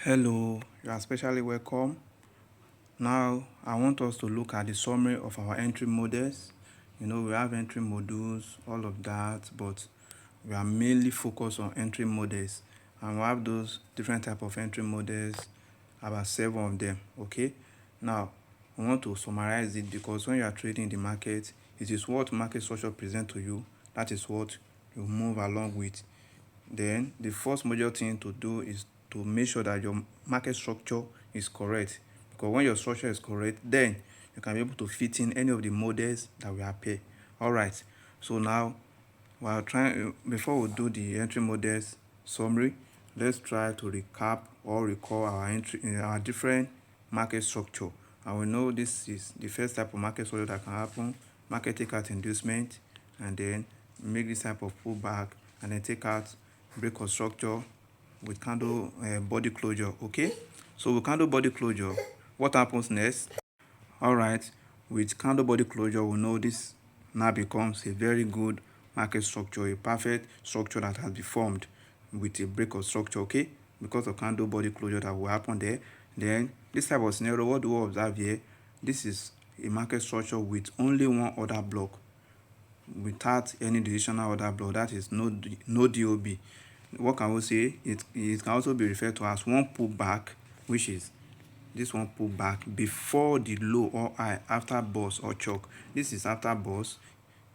Hello, you are especially welcome. Now, I want us to look at the summary of our entry models. We have entry modules, all of that, but we are mainly focused on entry models. And we have those different type of entry models, about 7 of them, okay? Now, I want to summarize it because when you are trading in the market, it is what market structure present to you. That is what you move along with. Then the first major thing to do is to make sure that your market structure is correct, because when your structure is correct, then you can be able to fit in any of the models that we appear. All right, so now while trying before we do the entry models summary, let's try to recap or recall our different market structure. And we know this is the first type of market structure that can happen: market take out inducement, and then make this type of pullback, and then take out break of structure with candle body closure. Okay, so with candle body closure, what happens next? All right, with candle body closure, we know this now becomes a very good market structure, a perfect structure that has been formed with a break of structure. Okay, because of candle body closure that will happen there. Then this type of scenario, what do we observe here? This is a market structure with only one order block, without any additional order block. That is no DOB. What can we say? It can also be referred to as one pullback, which is this one pullback before the low or high after boss or choke. This is after boss,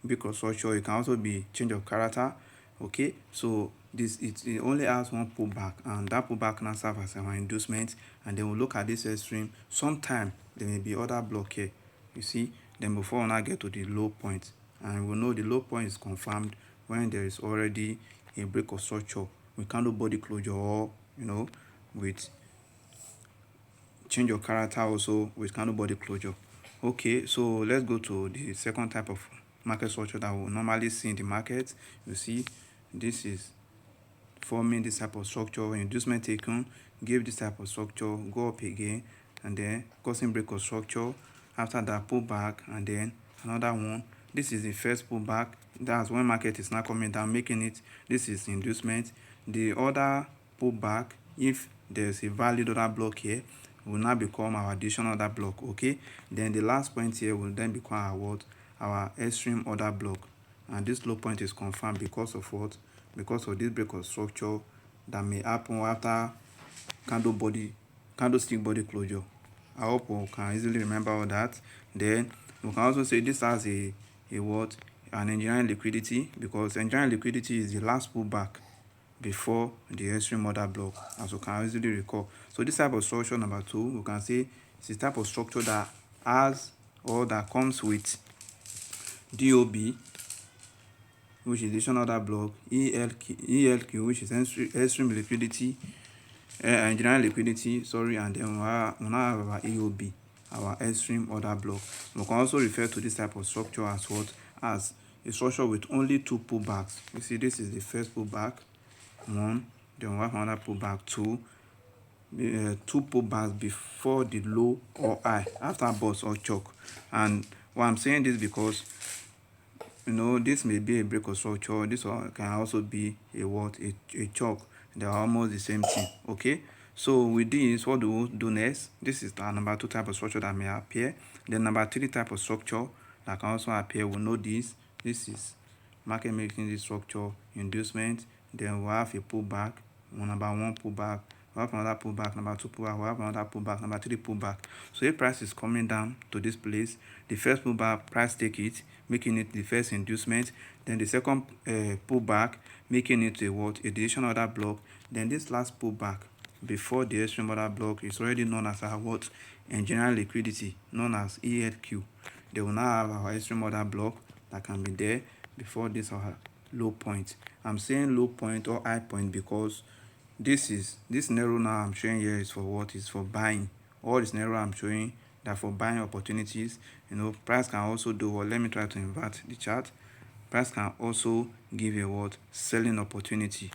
because structure. It can also be change of character. Okay, so it only has one pullback, and that pullback now serve as our inducement. And then we'll look at this extreme. Sometime there may be other block here, you see. Then before we now get to the low point, and we know the low point is confirmed when there is already a break of structure with candle body closure, or with change of character, also with candle body closure. Okay, so let's go to the second type of market structure that we normally see in the market. You see, this is forming this type of structure, inducement taken, give this type of structure, go up again, and then causing break of structure. After that, pull back, and then another one. This is the first pullback. That's when market is now coming down, making it. This is inducement. The other pullback, if there's a valid order block here, will now become our additional order block. Okay, then the last point here will then become our what? Our extreme order block. And this low point is confirmed because of what? Because of this break of structure that may happen after candlestick body closure. I hope we can easily remember all that. Then we can also say this has a what? An engineering liquidity, because engineering liquidity is the last pullback before the extreme order block, as we can easily recall. So this type of structure, number 2, we can say it's a type of structure that has, or that comes with, DOB, which is additional order block, ELQ, which is extreme liquidity, engineering liquidity, sorry, and then we now have our EOB, our extreme order block. We can also refer to this type of structure as what? As a structure with only 2 pullbacks. You see, this is the first pullback, 1, then we have another pullback, 2, 2 pullbacks before the low or high after boss or choke. And why I'm saying this, because this may be a break of structure. This one can also be a what? A choke. They are almost the same thing. Okay, so with this, what do we do next? This is the number 2 type of structure that may appear. Then number 3 type of structure that can also appear, we know this is market making this structure, inducement. Then we have a pullback, number 1 pullback, we have another pullback, number 2 pullback, we have another pullback, number 3 pullback. So if price is coming down to this place, the first pullback, price take it, making it the first inducement. Then the second pullback, making it a what? A additional order block. Then this last pullback before the extreme order block is already known as our what? Engineering liquidity, known as ELQ. They will now have our extreme order block that can be there before this our low point. I'm saying low point or high point because this scenario now I'm showing here is for what? Is for buying. All the scenario I'm showing that for buying opportunities. Price can also do what? Let me try to invert the chart. Price can also give a what? Selling opportunity.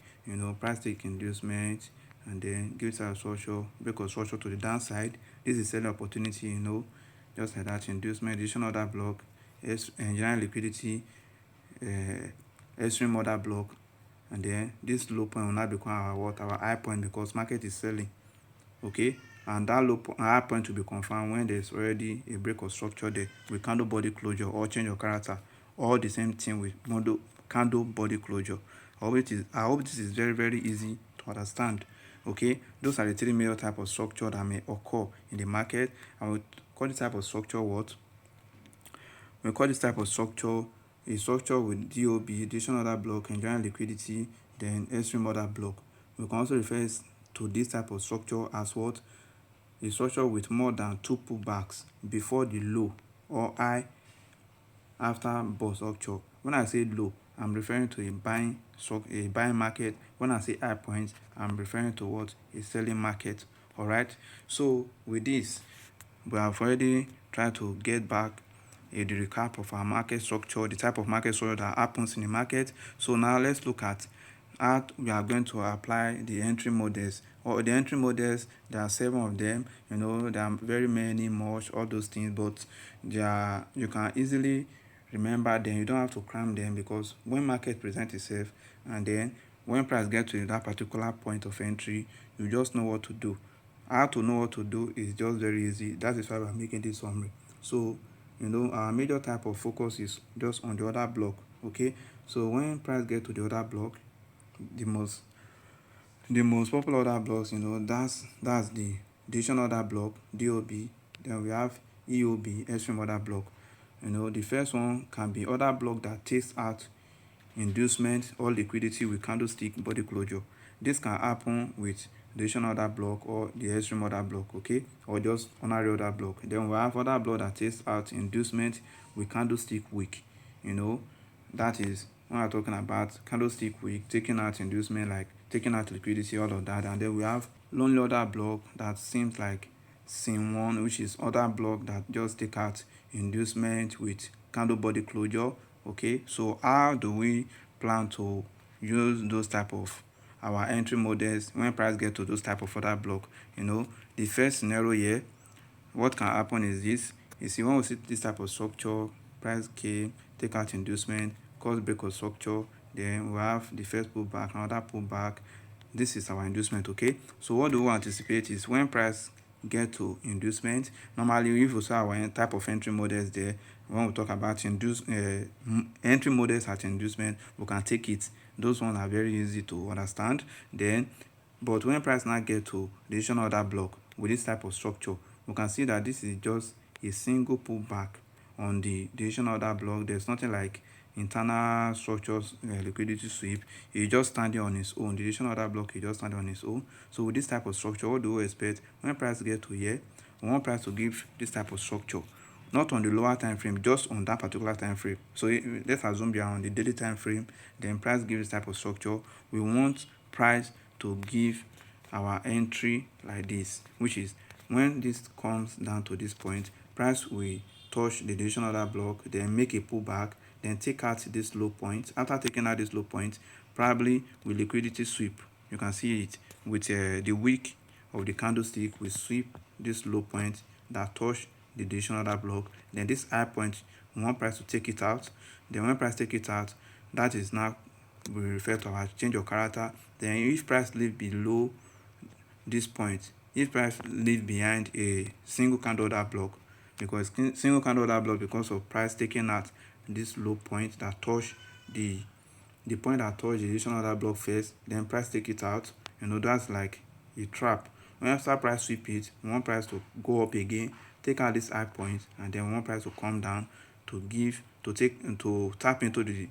Price take inducement, and then gives a structure, break of structure to the downside. This is selling opportunity, just like that. Inducement, additional order block, engineering liquidity, extreme order block, and then this low point will now become our what? Our high point, because market is selling. okay, and that high point will be confirmed when there's already a break of structure there with candle body closure or change of character, all the same thing with candle body closure. I hope this is very very easy to understand. Okay, those are the three major type of structure that may occur in the market. And we call this type of structure what? We call this type of structure a structure with DOB, additional order block, enjoying liquidity, then extreme order block. We can also refer to this type of structure as what? A structure with more than two pullbacks before the low or high after bust structure. When I say low, I'm referring to a buying market. When I say high points, I'm referring to what? A selling market. All right. So with this, we have already tried to get back the recap of our market structure, the type of market structure that happens in the market. So now let's look at how we are going to apply the entry models. Or the entry models, there are 7 of them. There are very many, much, all those things, but you can easily remember them. You don't have to cram them, because when market presents itself and then when price gets to that particular point of entry, you just know what to do. How to know what to do is just very easy. That is why we're making this summary. So our major type of focus is just on the order block. Okay, so when price get to the order block, the most popular order blocks, that's the decision order block, DOB. Then we have EOB, extreme order block. The first one can be order block that takes out inducement or liquidity with candlestick body closure. This can happen with the decision order block or the extreme order block, okay, or just ordinary order block. Then we have order block that takes out inducement with candlestick wick. That is when we're talking about candlestick wick, taking out inducement, like taking out liquidity, all of that. And then we have lonely order block that seems like scene 1, which is order block that just take out inducement with candle body closure. Okay, so how do we plan to use those type of our entry models when price get to those type of order block? The first scenario here, what can happen is this. You see, when we see this type of structure, price came, take out inducement, cause break of structure, then we have the first pullback, another pullback. This is our inducement. Okay, so what do we anticipate is when price get to inducement, normally if we saw our type of entry models there, when we talk about entry models at inducement, we can take it. Those ones are very easy to understand. But when price now get to the decision order block with this type of structure, we can see that this is just a single pullback on the decision order block. There's nothing like internal structures, liquidity sweep. It's just standing on its own. The decision order block is just standing on its own. So with this type of structure, what do we expect? When price get to here, we want price to give this type of structure, not on the lower time frame, just on that particular time frame. So let's assume we are on the daily time frame, then price gives this type of structure. We want price to give our entry like this, which is when this comes down to this point, price will touch the decision order block, then make a pullback, then take out this low point. After taking out this low point, probably with liquidity sweep, you can see it with the wick of the candlestick will sweep this low point that touch the decision order block. Then this high point, we want price to take it out. Then when price take it out, that is now we refer to our change of character. Then if price leave below this point, if price leave behind a single candle order block, because single candle order block, because of price taking out this low point that touch the point that touch the decision order block first, then price take it out. That's like a trap. When after price sweep it, we want price to go up again, take out this high point, and then we want price to come down to tap into the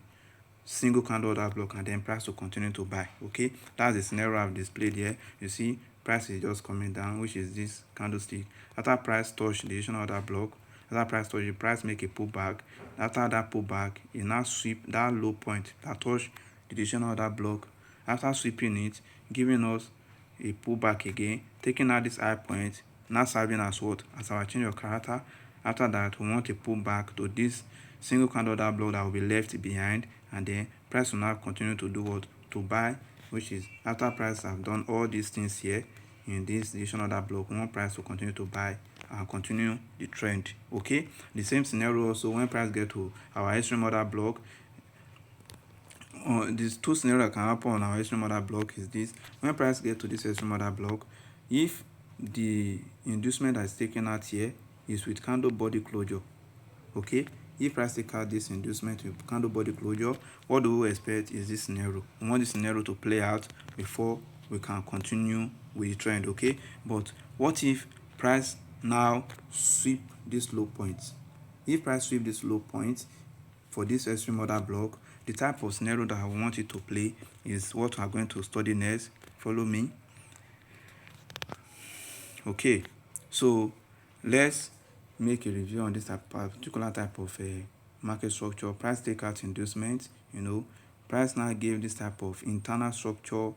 single candle order block, and then price to continue to buy. Okay, that's the scenario I've displayed here. You see, price is just coming down, which is this candlestick. After price touch the decision order block, after price touch, the price make a pullback. After that pullback, it now sweep that low point that touch the decision order block. After sweeping it, giving us a pullback again, taking out this high point, now serving as what? As our change of character. After that, we want a pullback to this single candle order block that will be left behind, and then price will now continue to do what? To buy, which is after price have done all these things here in this decision order block, we want price to continue to buy and continue the trend. Okay, the same scenario also when price get to our extreme order block. These two scenarios can happen on our extreme order block is this: when price get to this extreme order block, if the inducement that is taken out here is with candle body closure. Okay, if price take out this inducement with candle body closure, what do we expect is this scenario. We want this scenario to play out before we can continue with the trend. Okay, but what if price now sweep this low point? If price sweep this low point for this extreme order block, the type of scenario that I want it to play is what we are going to study next. Follow me. Okay, so let's make a review on this particular type of market structure. Price takeout inducement, price now gave this type of internal structure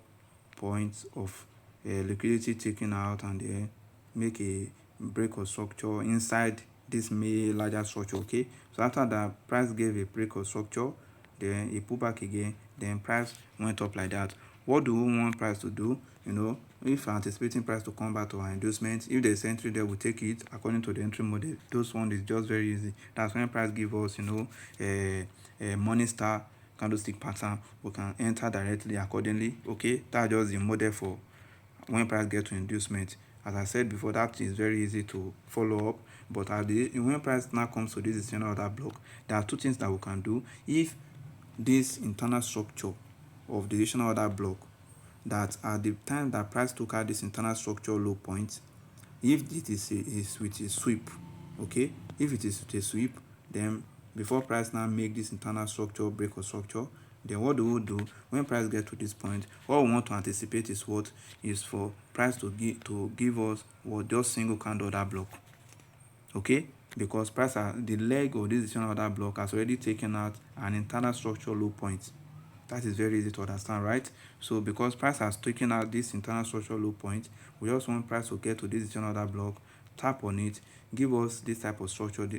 points of liquidity taken out, and then make a break of structure inside this larger structure. Okay, so after that, price gave a break of structure, then it pull back again, then price went up like that. What do we want price to do? If we're anticipating price to come back to our inducement, if there's entry there, we take it according to the entry model. Those one is just very easy. That's when price give us a morning star candlestick pattern, we can enter directly accordingly. Okay, that's just the model for when price get to inducement. As I said before, that is very easy to follow up. But when price now comes to this decisional order block, there are two things that we can do. If this internal structure of the decisional order block, that at the time that price took out this internal structure low point, if it is with a sweep, okay, if it is with a sweep, then before price now make this internal structure break or structure, then what do we do when price get to this point? What we want to anticipate is what is for price to give us what just single candle order block. Okay, because price the leg of this decisional order block has already taken out an internal structure low point. That is very easy to understand, right? So because price has taken out this internal structure low point, we just want price to get to this decisional order block, tap on it, give us this type of structure,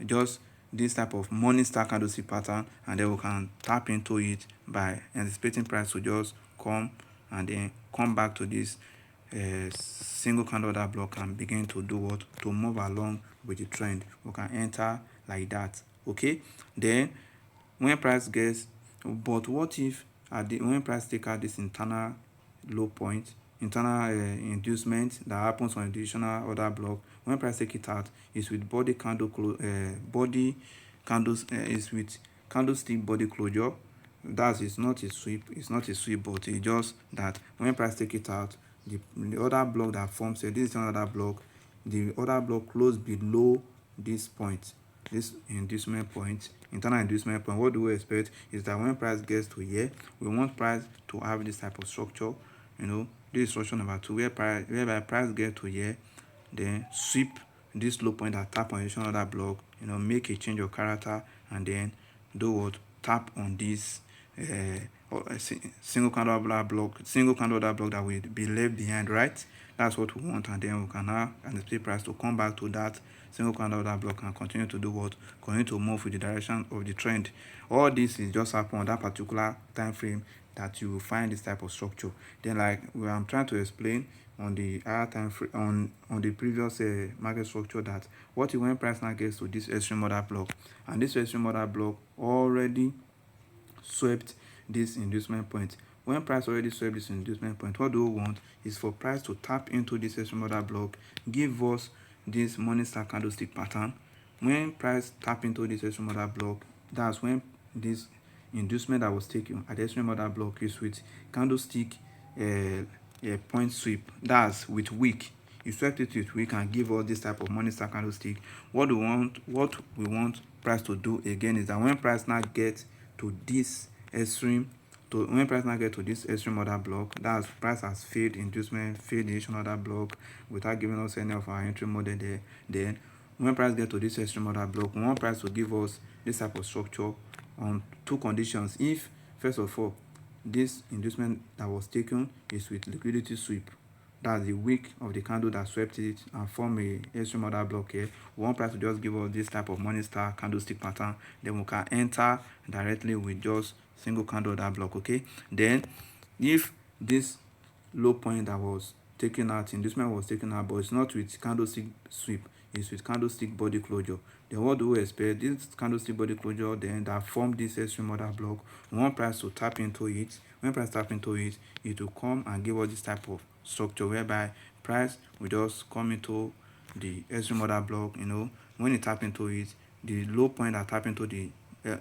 just this type of morning star candlestick pattern, and then we can tap into it by anticipating price to just come and then come back to this single candle order block and begin to do what? To move along with the trend. We can enter like that. Okay, then when price gets, but what if when price take out this internal low point, internal inducement that happens on a decisional order block, when price take it out, is with body candles, is with candlestick body closure. That is not a sweep, but it's just that when price take it out, the other block that forms this is another block, the other block close below this point, this inducement point, internal inducement point. What do we expect is that when price gets to here, we want price to have this type of structure. This is structure number 2, whereby price get to here, then sweep this low point at tap on another block, make a change of character, and then do what? Tap on this single candle block that will be left behind, right? That's what we want, and then we can now anticipate price to come back to that single candle block and continue to do what? Continue to move with the direction of the trend. All this is just happen on that particular time frame that you will find this type of structure. Then, like I'm trying to explain on the higher time frame, on the previous market structure, that what if when price now gets to this extreme order block, and this extreme order block already swept this inducement point. When price already swept this inducement point, what do we want is for price to tap into this extreme order block, give us this morning star candlestick pattern. When price tap into this extreme order block, that's when this inducement that was taken at the extreme order block is with candlestick point sweep. That's with wick. You swept it with wick and give us this type of morning star candlestick. What we want price to do again is that when price now gets to this extreme, when price now get to this extreme order block, that's price has failed inducement, failed the initial order block without giving us any of our entry model there. Then when price get to this extreme order block, we want price to give us this type of structure on two conditions. If first of all this inducement that was taken is with liquidity sweep, that's the wick of the candle that swept it and form a extreme order block here, we want price to just give us this type of morning star candlestick pattern, then we can enter directly with just single candle order block. Okay, then if this low point that was taken out, inducement was taken out, but it's not with candlestick sweep, it's with candlestick body closure, then what do we expect? This candlestick body closure then that formed this extreme order block, we want price to tap into it When price tap into it, it will come and give us this type of structure whereby price will just come into the extreme order block. When it tap into it, the low point that tap into the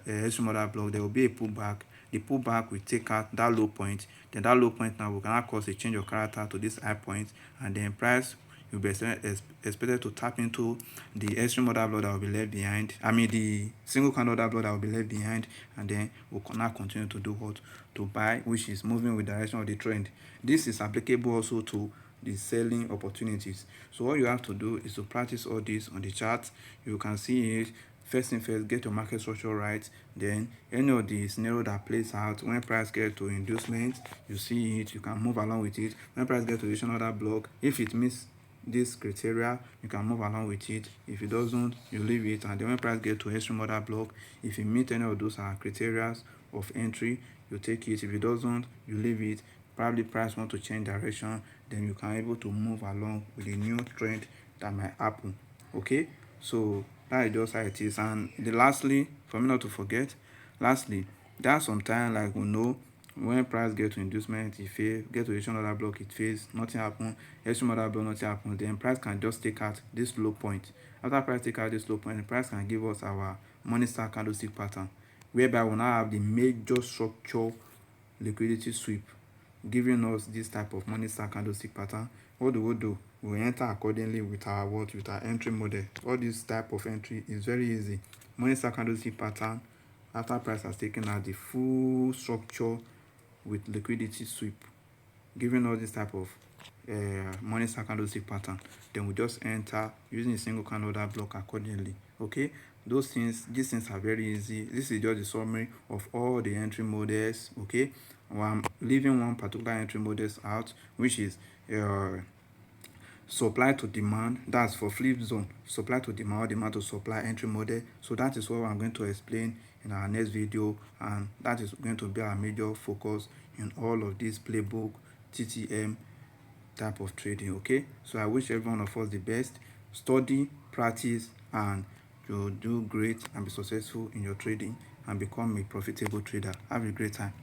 extreme order block, there will be a pullback. The pullback will take out that low point. Then that low point now will now cause a change of character to this high point, and then price will be expected to tap into the extreme order block that will be left behind. The single candle order block that will be left behind, and then we'll now continue to do what? To buy, which is moving with the direction of the trend. This is applicable also to the selling opportunities. So all you have to do is to practice all this on the chart. You can see it. First thing first, get your market structure right. Then any of the scenario that plays out, when price get to inducement, you see it, you can move along with it. When price get to additional order block, if it meets this criteria, you can move along with it. If it doesn't, you leave it. And then when price get to extreme order block, if you meet any of those criteria of entry, you take it. If it doesn't, you leave it. Probably price want to change direction, then you can able to move along with a new trend that might happen. Okay, so that is just how it is. And lastly, for me not to forget, lastly, there's some time like we know when price get to inducement, it fail, get to additional order block, it fails, nothing happen, extreme order block, nothing happen, then price can just take out this low point. After price take out this low point, the price can give us our money star candlestick pattern, whereby we now have the major structure liquidity sweep, giving us this type of money star candlestick pattern. What do we do? We enter accordingly with our entry model. All this type of entry is very easy. Money star candlestick pattern, after price has taken out the full structure with liquidity sweep, giving us this type of money star candlestick pattern. Then we just enter using a single candle order block accordingly. Okay, these things are very easy. This is just a summary of all the entry models. Okay, I'm leaving one particular entry models out, which is supply to demand. That's for flip zone, supply to demand or demand to supply entry model. So that is what I'm going to explain in our next video, and that is going to be our major focus in all of this playbook TTM type of trading. Okay, so I wish every one of us the best. Study, practice, and you'll do great and be successful in your trading and become a profitable trader. Have a great time.